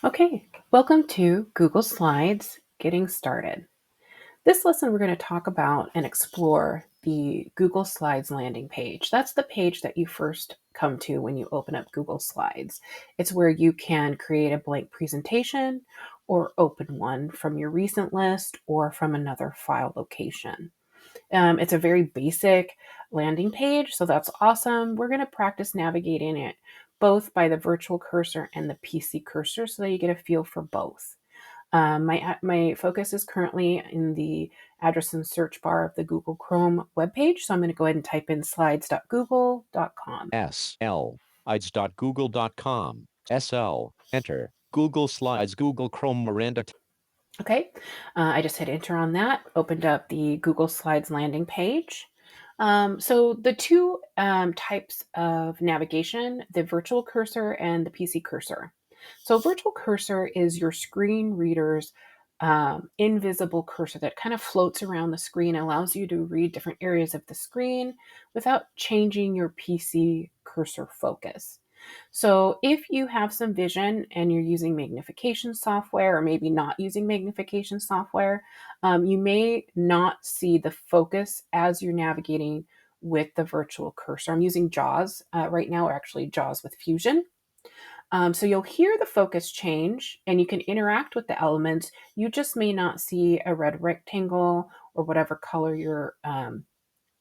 Okay, welcome to Google Slides Getting Started. This lesson, we're going to talk about and explore the Google Slides landing page. That's the page that you first come to when you open up Google Slides. It's where you can create a blank presentation or open one from your recent list or from another file location. It's a very basic landing page, so that's awesome. We're going to practice navigating it both by the virtual cursor and the PC cursor so that you get a feel for both. My focus is currently in the address and search bar of the Google Chrome webpage, so I'm going to go ahead and type in slides.google.com. slides.google.com. SL. Enter. Google Slides, Google Chrome, Miranda. Okay, I just hit enter on that, opened up the Google Slides landing page. So the two types of navigation, the virtual cursor and the PC cursor. So virtual cursor is your screen reader's invisible cursor that kind of floats around the screen, allows you to read different areas of the screen without changing your PC cursor focus. So if you have some vision and you're using magnification software or maybe not using magnification software, you may not see the focus as you're navigating with the virtual cursor. I'm using JAWS right now, or actually JAWS with Fusion. So you'll hear the focus change and you can interact with the elements. You just may not see a red rectangle or whatever color your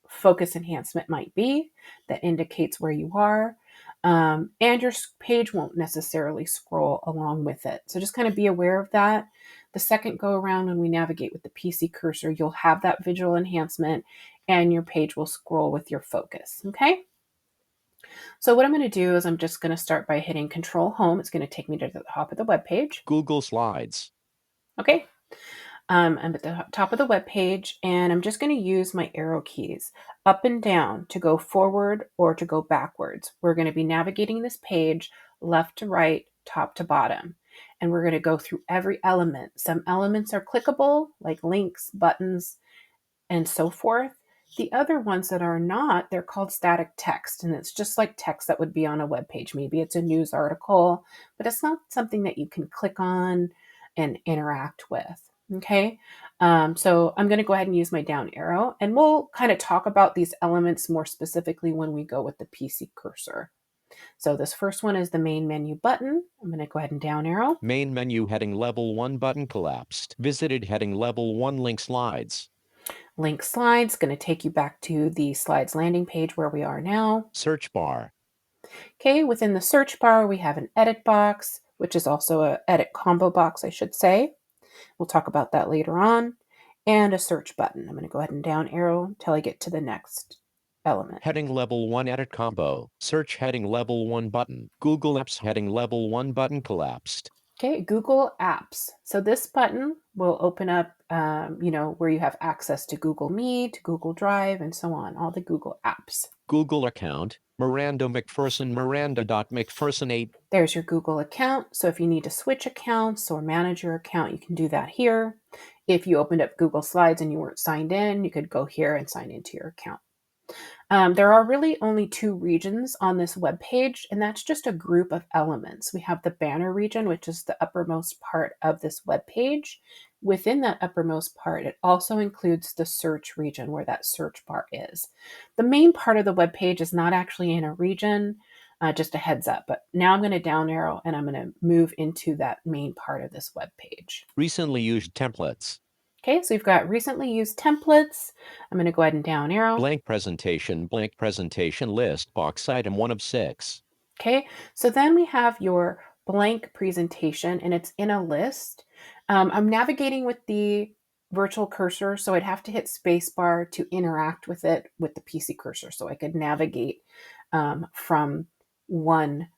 focus enhancement might be that indicates where you are. And your page won't necessarily scroll along with it. So just kind of be aware of that. The second go around when we navigate with the PC cursor, you'll have that visual enhancement and your page will scroll with your focus. Okay. So what I'm going to do is I'm just going to start by hitting Control Home. It's going to take me to the top of the web page. Google Slides. Okay. I'm at the top of the web page and I'm just going to use my arrow keys up and down to go forward or to go backwards. We're going to be navigating this page left to right, top to bottom, and we're going to go through every element. Some elements are clickable, like links, buttons, and so forth. The other ones that are not, they're called static text, and it's just like text that would be on a web page. Maybe it's a news article, but it's not something that you can click on and interact with. Okay, so I'm going to go ahead and use my down arrow, and we'll kind of talk about these elements more specifically when we go with the PC cursor. So this first one is the main menu button. I'm going to go ahead and down arrow. Main menu heading level 1 button collapsed. Visited heading level 1 link slides. Link slides, going to take you back to the slides landing page where we are now. Search bar. Okay, within the search bar, we have an edit box, which is also a edit combo box, I should say. We'll talk about that later on. And a search button. I'm going to go ahead and down arrow until I get to the next element. Heading level 1 edit combo. Search heading level 1 button. Google Apps heading level 1 button collapsed. Okay, Google Apps. So this button will open up, where you have access to Google Meet, Google Drive, and so on, all the Google apps. Google account. Miranda McPherson, Miranda.McPherson8. There's your Google account. So if you need to switch accounts or manage your account, you can do that here. If you opened up Google Slides and you weren't signed in, you could go here and sign into your account. There are really only two regions on this web page, and that's just a group of elements. We have the banner region, which is the uppermost part of this web page. Within that uppermost part, it also includes the search region where that search bar is. The main part of the web page is not actually in a region, just a heads up. But now I'm going to down arrow and I'm going to move into that main part of this web page. Recently used templates. Okay, so we've got recently used templates. I'm going to go ahead and down arrow. Blank presentation list box item 1 of 6. Okay, so then we have your blank presentation and it's in a list. I'm navigating with the virtual cursor, so I'd have to hit spacebar to interact with it with the PC cursor so I could navigate from one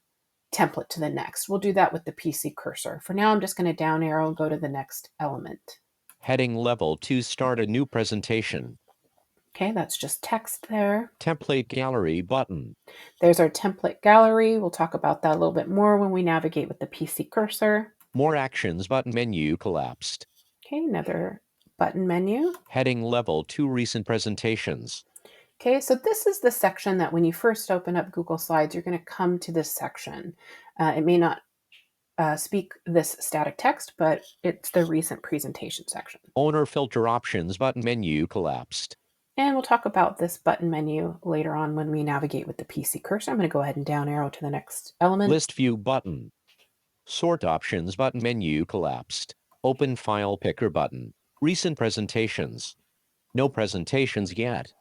template to the next. We'll do that with the PC cursor. For now, I'm just going to down arrow and go to the next element. Heading level 2 start a new presentation. Okay, that's just text there. Template gallery button. There's our template gallery. We'll talk about that a little bit more when we navigate with the PC cursor. More actions button menu collapsed. Okay, another button menu. Heading level 2 recent presentations. Okay, so this is the section that when you first open up Google Slides, you're going to come to this section. It may not speak this static text, but it's the recent presentation section. Owner filter options button menu collapsed. And we'll talk about this button menu later on when we navigate with the PC cursor. I'm going to go ahead and down arrow to the next element. List view button. Sort options button menu collapsed. Open file picker button. Recent presentations. No presentations yet.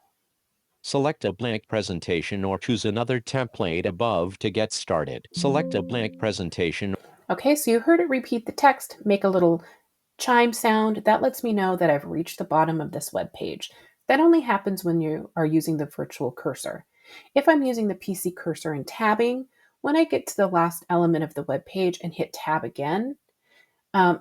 Select a blank presentation or choose another template above to get started. Select a blank presentation. Okay, so you heard it repeat the text, make a little chime sound. That lets me know that I've reached the bottom of this web page. That only happens when you are using the virtual cursor. If I'm using the PC cursor and tabbing, when I get to the last element of the web page and hit tab again,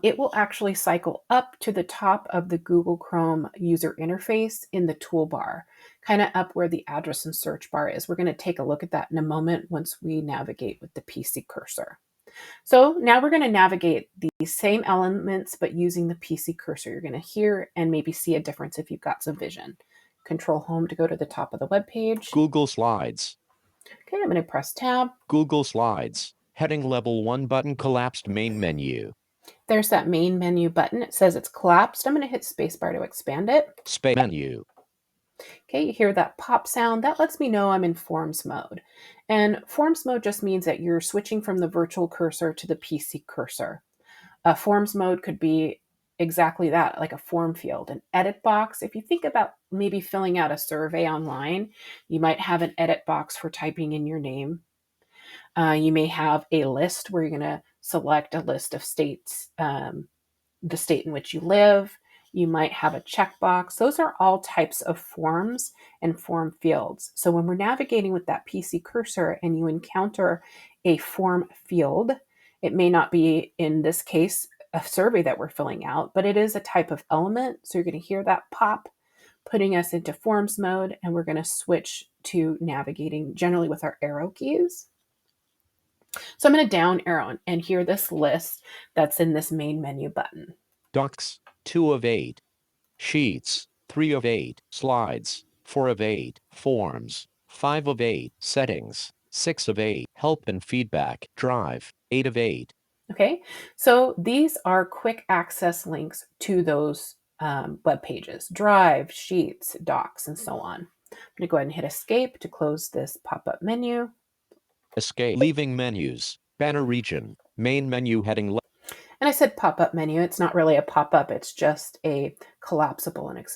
it will actually cycle up to the top of the Google Chrome user interface in the toolbar, kind of up where the address and search bar is. We're going to take a look at that in a moment once we navigate with the PC cursor. So now we're going to navigate these same elements, but using the PC cursor. You're going to hear and maybe see a difference if you've got some vision. Control Home to go to the top of the web page. Google Slides. Okay, I'm going to press Tab. Google Slides. Heading level 1 button collapsed main menu. There's that main menu button. It says it's collapsed. I'm going to hit spacebar to expand it. Space menu. Okay, you hear that pop sound. That lets me know I'm in Forms mode. And Forms mode just means that you're switching from the virtual cursor to the PC cursor. Forms mode could be exactly that, like a form field. An edit box, if you think about maybe filling out a survey online, you might have an edit box for typing in your name. You may have a list where you're going to select a list of states, the state in which you live. You might have a checkbox. Those are all types of forms and form fields. So when we're navigating with that PC cursor and you encounter a form field, it may not be, in this case, a survey that we're filling out, but it is a type of element. So you're going to hear that pop, putting us into Forms mode, and we're going to switch to navigating generally with our arrow keys. So I'm going to down arrow and hear this list that's in this main menu button. Docs, 2 of 8. Sheets, 3 of 8. Slides, 4 of 8. Forms, 5 of 8. Settings, 6 of 8. Help and feedback. Drive, 8 of 8. Okay, so these are quick access links to those web pages: Drive, Sheets, Docs, and so on. I'm going to go ahead and hit Escape to close this pop-up menu. Escape. Leaving menus. Banner region. Main menu heading. And I said pop-up menu. It's not really a pop-up. It's just a collapsible and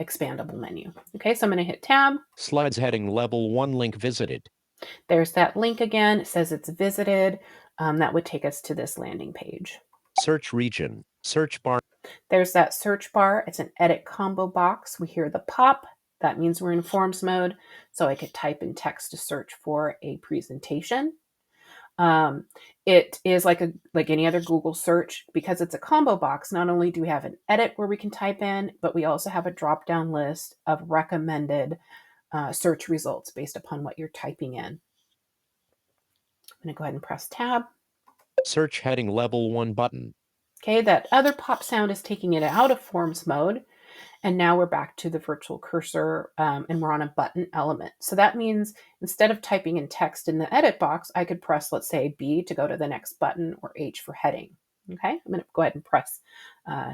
expandable menu. Okay, so I'm going to hit Tab. Slides heading level 1 link visited. There's that link again. It says it's visited. That would take us to this landing page. Search region. Search bar. There's that search bar. It's an edit combo box. We hear the pop. That means we're in Forms mode. So I could type in text to search for a presentation. It is like any other Google search. Because it's a combo box, not only do we have an edit where we can type in, but we also have a drop-down list of recommended search results based upon what you're typing in. I'm going to go ahead and press Tab. Search heading level 1 button. Okay, that other pop sound is taking it out of Forms mode. And now we're back to the virtual cursor and we're on a button element. So that means instead of typing in text in the edit box, I could press, let's say, B to go to the next button, or H for heading. Okay, I'm going to go ahead and press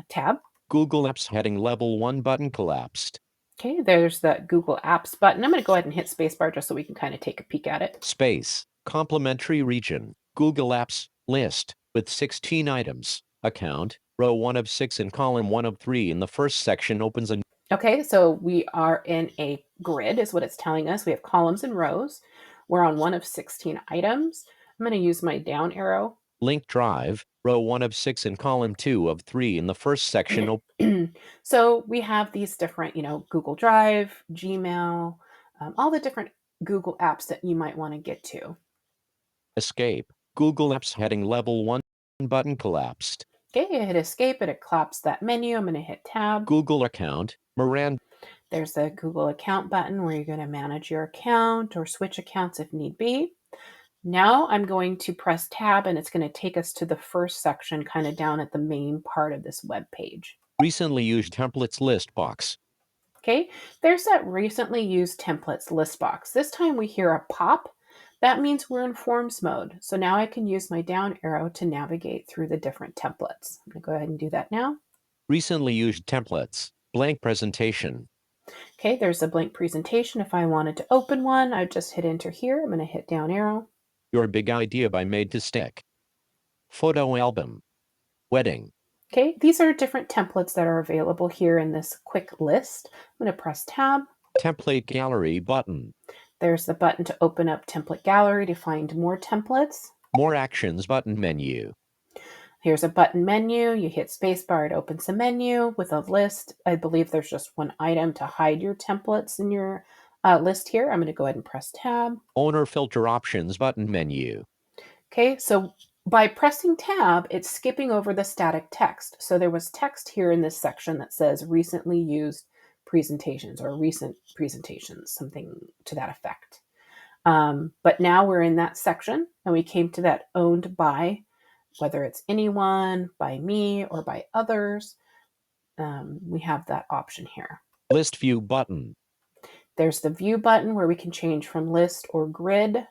Tab. Google Apps heading level 1 button collapsed. Okay, there's the Google Apps button. I'm going to go ahead and hit spacebar just so we can kind of take a peek at it. Space. Complementary region. Google Apps list with 16 items. Account. Row 1 of 6 and column 1 of 3 in the first section opens a. Okay, so we are in a grid is what it's telling us. We have columns and rows. We're on 1 of 16 items. I'm going to use my down arrow. Link drive, row 1 of 6 and column 2 of 3 in the first section. So we have these different, Google Drive, Gmail, all the different Google apps that you might want to get to. Escape. Google Apps heading level 1 button collapsed. Okay, I hit escape and it collapsed that menu. I'm going to hit Tab. Google account, Miranda. There's the Google account button where you're going to manage your account or switch accounts if need be. Now I'm going to press Tab and it's going to take us to the first section, kind of down at the main part of this web page. Recently used templates list box. Okay, there's that recently used templates list box. This time we hear a pop, That means we're in forms mode. So now I can use my down arrow to navigate through the different templates. I'm going to go ahead and do that now. Recently used templates. Blank presentation. Okay, there's a blank presentation. If I wanted to open one, I'd just hit enter here. I'm going to hit down arrow. Your Big Idea by Made to Stick. Photo album. Wedding. Okay, these are different templates that are available here in this quick list. I'm going to press tab. Template gallery button. There's the button to open up template gallery to find more templates. More actions button menu. Here's a button menu. You hit spacebar, it opens the menu with a list. I believe there's just one item to hide your templates in your list here. I'm going to go ahead and press tab. Owner filter options button menu. Okay, so by pressing tab, it's skipping over the static text. So there was text here in this section that says recently used presentations or recent presentations, something to that effect. But now we're in that section and we came to that owned by, whether it's anyone, by me, or by others. We have that option here. List view button. There's the view button where we can change from list or grid.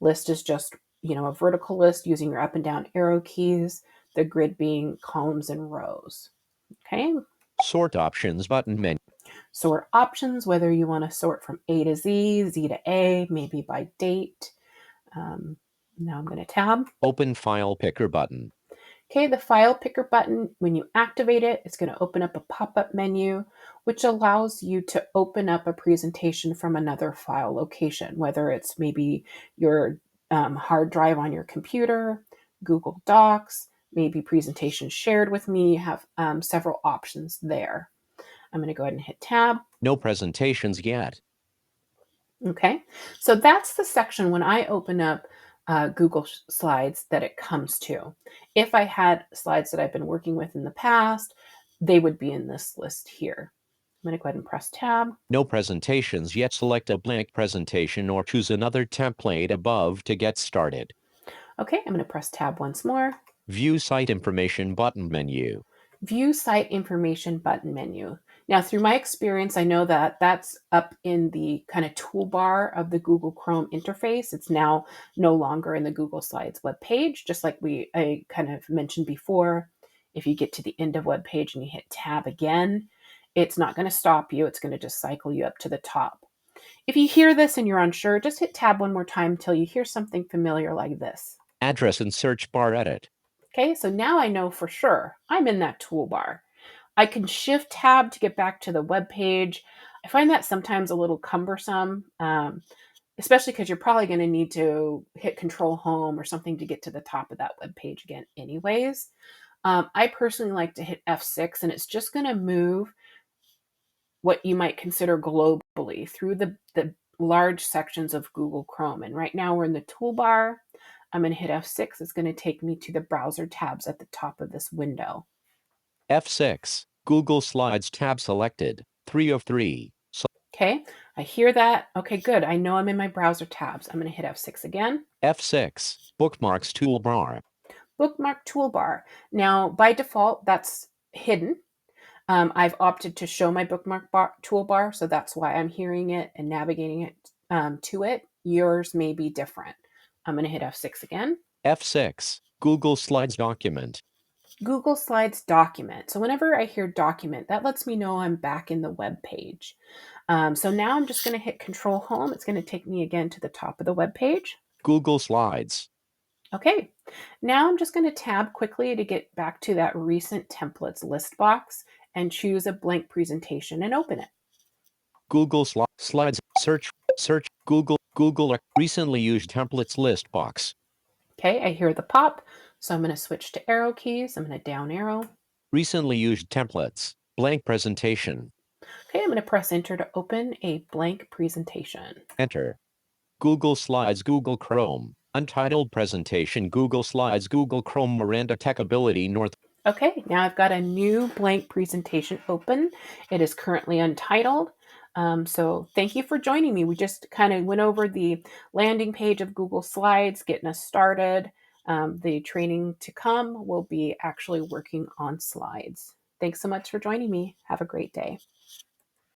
List is just, a vertical list using your up and down arrow keys, the grid being columns and rows. Okay. Sort options button menu. Sort options, whether you want to sort from A to Z, Z to A, maybe by date. Now I'm going to tab. Open file picker button. Okay, the file picker button, when you activate it, it's going to open up a pop-up menu, which allows you to open up a presentation from another file location, whether it's maybe your hard drive on your computer, Google Docs, maybe presentation shared with me. You have several options there. I'm going to go ahead and hit tab. No presentations yet. Okay, so that's the section when I open up Google Slides that it comes to. If I had slides that I've been working with in the past, they would be in this list here. I'm going to go ahead and press tab. No presentations yet. Select a blank presentation or choose another template above to get started. Okay, I'm going to press tab once more. View site information button menu. View site information button menu. Now, through my experience, I know that that's up in the kind of toolbar of the Google Chrome interface. It's now no longer in the Google Slides web page, just like I kind of mentioned before. If you get to the end of web page and you hit tab again, it's not going to stop you. It's going to just cycle you up to the top. If you hear this and you're unsure, just hit tab one more time until you hear something familiar like this. Address and search bar edit. Okay, so now I know for sure I'm in that toolbar. I can shift tab to get back to the web page. I find that sometimes a little cumbersome, especially because you're probably going to need to hit control home or something to get to the top of that web page again anyways. I personally like to hit F6 and it's just going to move what you might consider globally through the large sections of Google Chrome. And right now we're in the toolbar. I'm going to hit F6. It's going to take me to the browser tabs at the top of this window. F6. Google Slides tab selected. 3 of 3. Okay, I hear that. Okay, good. I know I'm in my browser tabs. I'm going to hit F6 again. F6. Bookmarks toolbar. Bookmark toolbar. Now, by default, that's hidden. I've opted to show my bookmark toolbar, so that's why I'm hearing it and navigating it to it. Yours may be different. I'm going to hit F6 again. F6. Google Slides document. Google Slides document. So whenever I hear document, that lets me know I'm back in the web page. So now I'm just going to hit Control Home. It's going to take me again to the top of the web page. Google Slides. Okay, now I'm just going to tab quickly to get back to that recent templates list box and choose a blank presentation and open it. Google Slides. Search Google recently used templates list box. Okay, I hear the pop, so I'm going to switch to arrow keys. I'm going to down arrow. Recently used templates. Blank presentation. Okay, I'm going to press enter to open a blank presentation. Enter. Google Slides Google Chrome. Untitled presentation Google Slides Google Chrome Miranda Techability North. Okay, now I've got a new blank presentation open. It is currently untitled. So thank you for joining me. We just kind of went over the landing page of Google Slides, getting us started. The training to come will be actually working on slides. Thanks so much for joining me. Have a great day.